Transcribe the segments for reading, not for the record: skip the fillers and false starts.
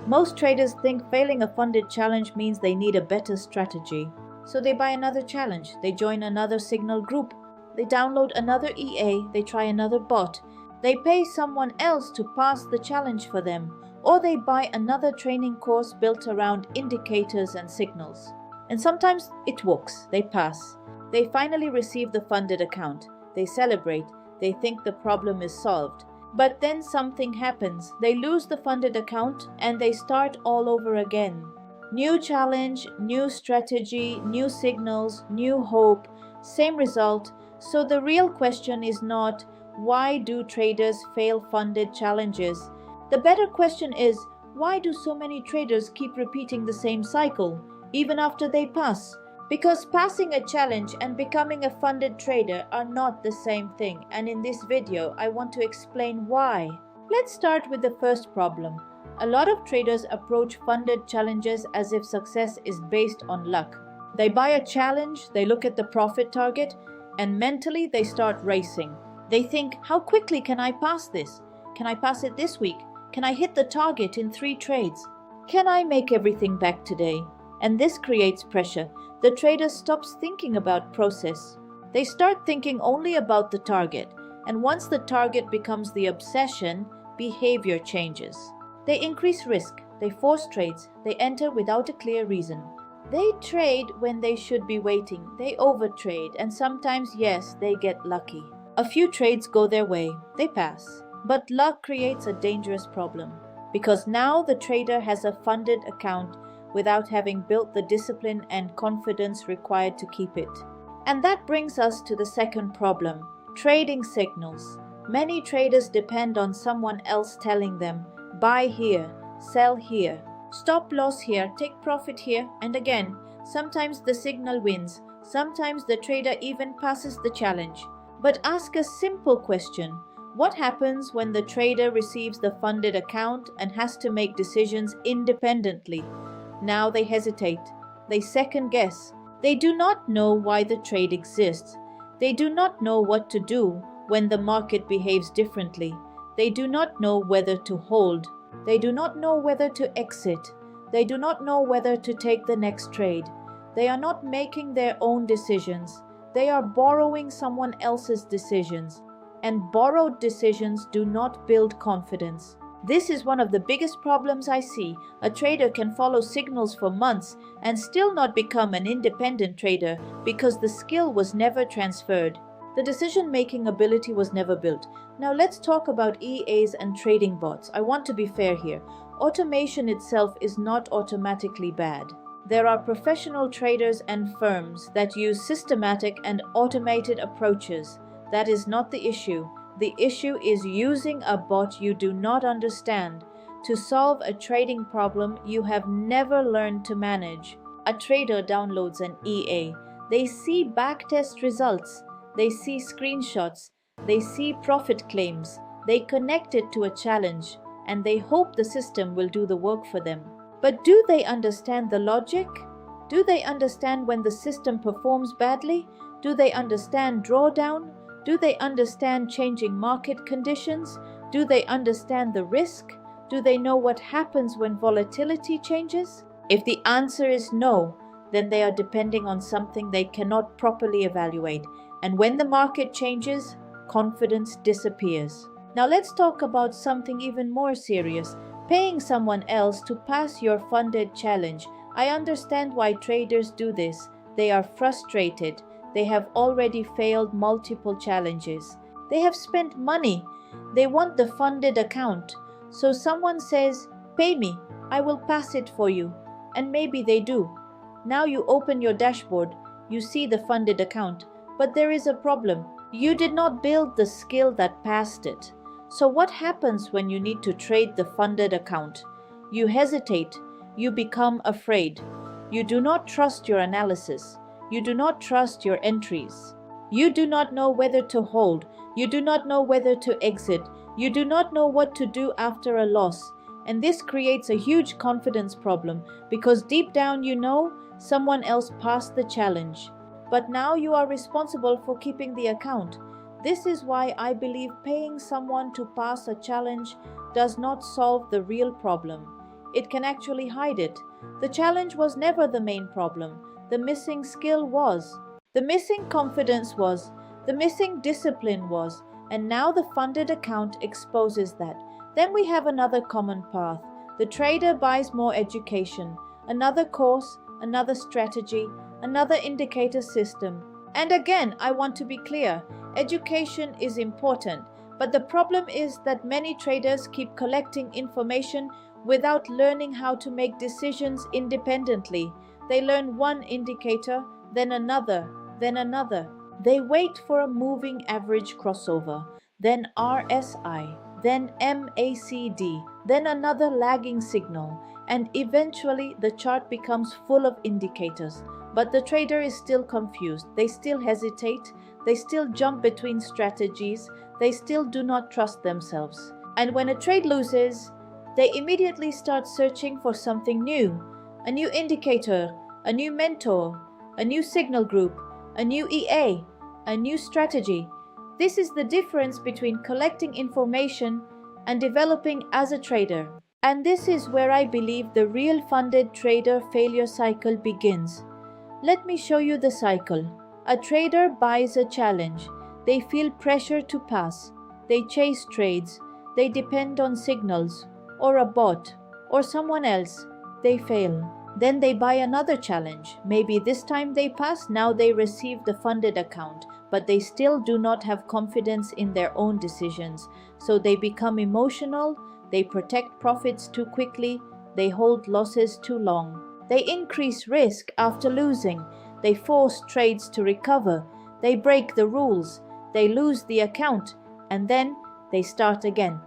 Most traders think failing a funded challenge means they need a better strategy. So they buy another challenge, they join another signal group, they download another EA, they try another bot, they pay someone else to pass the challenge for them, or they buy another training course built around indicators and signals. And sometimes it works, they pass. They finally receive the funded account. They celebrate, they think the problem is solved. But then something happens. They lose the funded account and they start all over again. New challenge, new strategy, new signals, new hope, same result. So the real question is not, why do traders fail funded challenges? The better question is, why do so many traders keep repeating the same cycle, even after they pass? Because passing a challenge and becoming a funded trader are not the same thing, and in this video I want to explain why. Let's start with the first problem. A lot of traders approach funded challenges as if success is based on luck. They buy a challenge, they look at the profit target, and mentally they start racing. They think, how quickly can I pass this? Can I pass it this week? Can I hit the target in 3 trades? Can I make everything back today? And this creates pressure. The trader stops thinking about process. They start thinking only about the target. And once the target becomes the obsession, behavior changes. They increase risk. They force trades. They enter without a clear reason. They trade when they should be waiting. They overtrade. And sometimes, yes, they get lucky. A few trades go their way. They pass. But luck creates a dangerous problem. Because now the trader has a funded account without having built the discipline and confidence required to keep it. And that brings us to the second problem, trading signals. Many traders depend on someone else telling them, buy here, sell here, stop loss here, take profit here, and again, sometimes the signal wins, sometimes the trader even passes the challenge. But ask a simple question. What happens when the trader receives the funded account and has to make decisions independently? Now they hesitate. They second guess. They do not know why the trade exists. They do not know what to do when the market behaves differently. They do not know whether to hold. They do not know whether to exit. They do not know whether to take the next trade. They are not making their own decisions. They are borrowing someone else's decisions. And borrowed decisions do not build confidence. This is one of the biggest problems I see. A trader can follow signals for months and still not become an independent trader because the skill was never transferred. The decision-making ability was never built. Now let's talk about EAs and trading bots. I want to be fair here. Automation itself is not automatically bad. There are professional traders and firms that use systematic and automated approaches. That is not the issue. The issue is using a bot you do not understand to solve a trading problem you have never learned to manage. A trader downloads an EA. They see backtest results. They see screenshots. They see profit claims. They connect it to a challenge and they hope the system will do the work for them. But do they understand the logic? Do they understand when the system performs badly? Do they understand drawdown? Do they understand changing market conditions? Do they understand the risk? Do they know what happens when volatility changes? If the answer is no, then they are depending on something they cannot properly evaluate. And when the market changes, confidence disappears. Now let's talk about something even more serious. Paying someone else to pass your funded challenge. I understand why traders do this. They are frustrated. They have already failed multiple challenges. They have spent money. They want the funded account. So someone says, pay me, I will pass it for you. And maybe they do. Now you open your dashboard, you see the funded account. But there is a problem. You did not build the skill that passed it. So what happens when you need to trade the funded account? You hesitate. You become afraid. You do not trust your analysis. You do not trust your entries. You do not know whether to hold. You do not know whether to exit. You do not know what to do after a loss. And this creates a huge confidence problem because deep down you know someone else passed the challenge. But now you are responsible for keeping the account. This is why I believe paying someone to pass a challenge does not solve the real problem. it can actually hide it. The challenge was never the main problem. The missing skill was. The missing confidence was. The missing discipline was. And now the funded account exposes that. Then we have another common path. The trader buys more education, another course, another strategy, another indicator system. And again, I want to be clear, education is important, but the problem is that many traders keep collecting information without learning how to make decisions independently. They learn one indicator, then another, then another. They wait for a moving average crossover, then RSI, then MACD, then another lagging signal, and eventually the chart becomes full of indicators. But the trader is still confused. They still hesitate. They still jump between strategies. They still do not trust themselves. And when a trade loses, they immediately start searching for something new. A new indicator, a new mentor, a new signal group, a new EA, a new strategy. This is the difference between collecting information and developing as a trader. And this is where I believe the real funded trader failure cycle begins. Let me show you the cycle. A trader buys a challenge. They feel pressure to pass. They chase trades. They depend on signals, or a bot, or someone else. They fail. Then they buy another challenge. Maybe this time they pass, now they receive the funded account, but they still do not have confidence in their own decisions. So they become emotional, they protect profits too quickly, they hold losses too long. They increase risk after losing, they force trades to recover, they break the rules, they lose the account, and then they start again.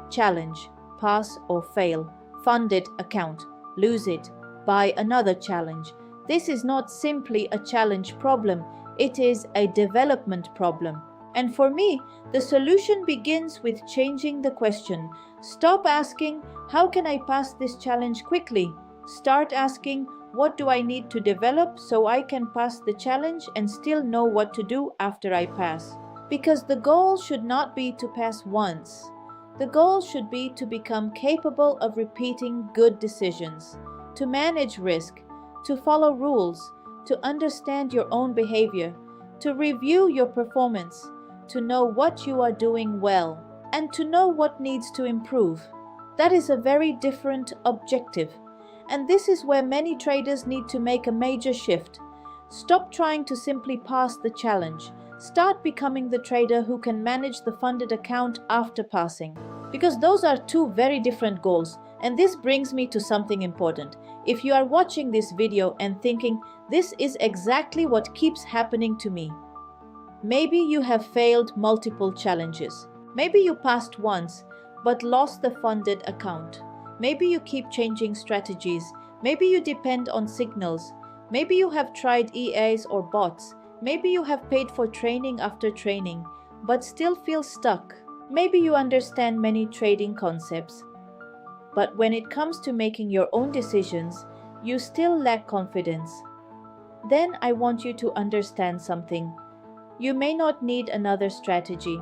Challenge, pass or fail, funded account, lose it, buy another challenge. This is not simply a challenge problem, it is a development problem. And for me, the solution begins with changing the question. Stop asking, how can I pass this challenge quickly? Start asking, what do I need to develop so I can pass the challenge and still know what to do after I pass? Because the goal should not be to pass once. The goal should be to become capable of repeating good decisions, to manage risk, to follow rules, to understand your own behavior, to review your performance, to know what you are doing well, and to know what needs to improve. That is a very different objective. And this is where many traders need to make a major shift. Stop trying to simply pass the challenge. Start becoming the trader who can manage the funded account after passing. Because those are two very different goals. And this brings me to something important. If you are watching this video and thinking, this is exactly what keeps happening to me. Maybe you have failed multiple challenges. Maybe you passed once, but lost the funded account. Maybe you keep changing strategies. Maybe you depend on signals. Maybe you have tried EAs or bots. Maybe you have paid for training after training, but still feel stuck. Maybe you understand many trading concepts, but when it comes to making your own decisions, you still lack confidence. Then I want you to understand something. You may not need another strategy.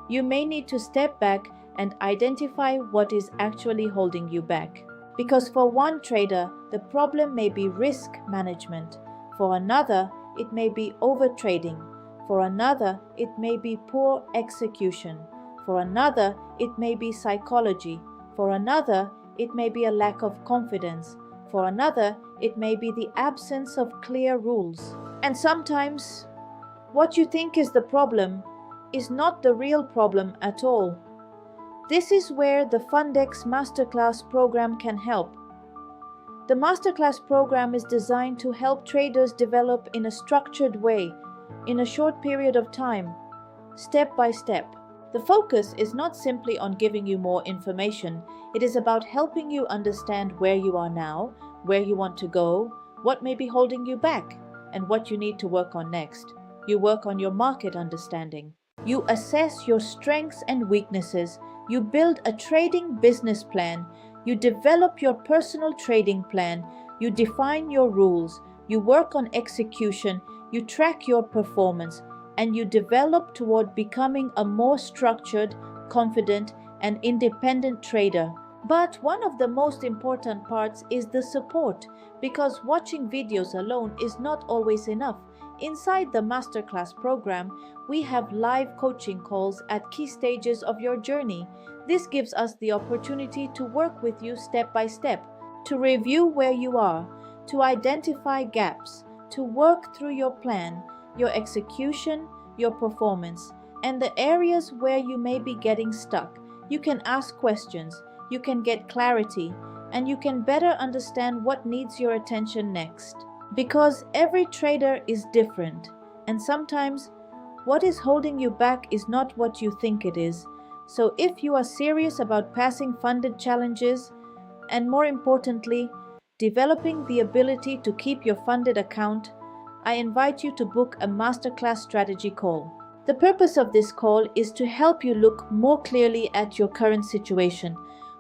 You may need to step back and identify what is actually holding you back. Because for one trader, the problem may be risk management. For another, it may be overtrading. For another, it may be poor execution. For another, it may be psychology. For another, it may be a lack of confidence. For another, it may be the absence of clear rules. And sometimes, what you think is the problem is not the real problem at all. This is where the Fundex Masterclass program can help. The Masterclass program is designed to help traders develop in a structured way, in a short period of time, step by step. The focus is not simply on giving you more information. It is about helping you understand where you are now, where you want to go, what may be holding you back, and what you need to work on next. You work on your market understanding. You assess your strengths and weaknesses. You build a trading business plan. You develop your personal trading plan. You define your rules. You work on execution. You track your performance. And you develop toward becoming a more structured, confident, and independent trader But one of the most important parts is the support, because watching videos alone is not always enough. Inside the masterclass program, we have live coaching calls at key stages of your journey. This gives us the opportunity to work with you step by step, to review where you are, to identify gaps, to work through your plan, your execution, your performance, and the areas where you may be getting stuck. You can ask questions, you can get clarity, and you can better understand what needs your attention next. Because every trader is different, and sometimes what is holding you back is not what you think it is. So if you are serious about passing funded challenges, and more importantly, developing the ability to keep your funded account, I invite you to book a masterclass strategy call. The purpose of this call is to help you look more clearly at your current situation.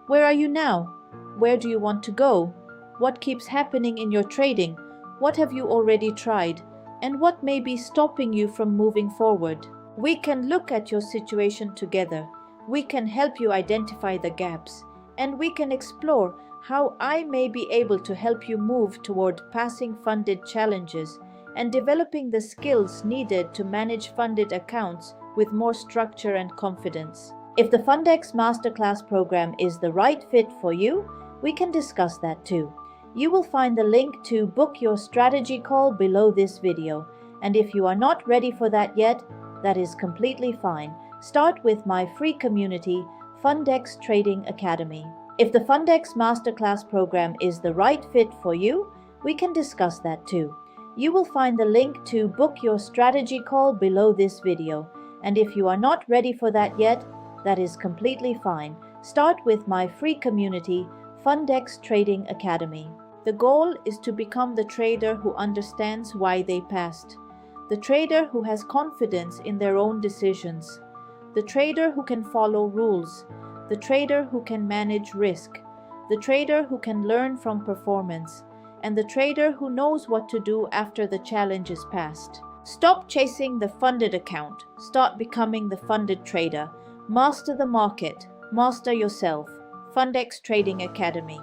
Where are you now? Where do you want to go? What keeps happening in your trading? What have you already tried? And what may be stopping you from moving forward? We can look at your situation together. We can help you identify the gaps. And we can explore how I may be able to help you move toward passing funded challenges and developing the skills needed to manage funded accounts with more structure and confidence. If the Fundex Masterclass program is the right fit for you, we can discuss that too. You will find the link to book your strategy call below this video. And if you are not ready for that yet, that is completely fine. Start with my free community, Fundex Trading Academy. If the Fundex Masterclass program is the right fit for you, we can discuss that too. You will find the link to book your strategy call below this video. And if you are not ready for that yet, that is completely fine. Start with my free community, Fundex Trading Academy. The goal is to become the trader who understands why they passed, the trader who has confidence in their own decisions, the trader who can follow rules, the trader who can manage risk, the trader who can learn from performance, and the trader who knows what to do after the challenge is passed. Stop chasing the funded account. Start becoming the funded trader. Master the market. Master yourself. Fundex Trading Academy.